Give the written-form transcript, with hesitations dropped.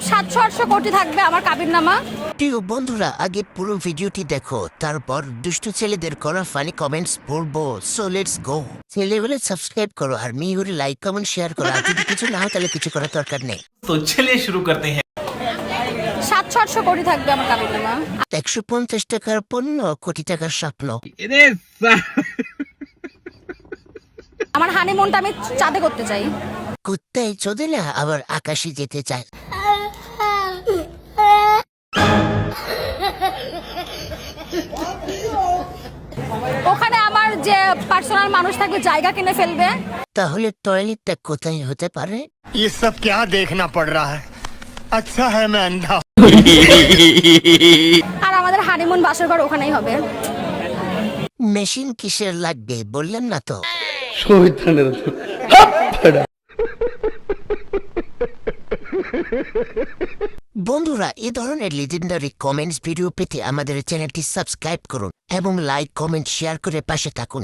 700-800 কোটি থাকবে আমার কাবিননামা। প্রিয় বন্ধুরা, আগে পুরো ভিডিওটি দেখো, তারপর দুষ্ট ছেলেদের করা ফানি কমেন্টস পড়বো। So let's go. ছেলে বলে সাবস্ক্রাইব করো আর মেয়ে হলে লাইক কমেন্ট শেয়ার করো। আর যদি কিছু না হয় তাহলে কিছু করার দরকার নেই। तो चलिए शुरू करते हैं। 700-800 কোটি থাকবে আমার কাবিননামা। 150 টাকার পণ্য, কোটি টাকার স্বপ্ন। আমার হানিমুনটা আমি চাঁদে করতে চাই। কুত্তায় চোদে না, আবার আকাশে যেতে চায়। ওখানে আমার যে পার্সোনাল মানুষ থাকবে জায়গা কিনে ফেলবে। তাহলে টয়লেটটা কোথায় হতে পারে? ये सब क्या देखना पड़ रहा है। अच्छा है मैं अंधा। আর আমাদের হানিমুন বাসর ঘর ওখানেই হবে। মেশিন কিসের লাগবে বললেন না তো? বন্ধুরা, এ ধরনের লিজেন্ডারি কমেন্টস ভিডিও পেতে আমাদের চ্যানেলটি সাবস্ক্রাইব করুন এবং লাইক কমেন্ট শেয়ার করে পাশে থাকুন।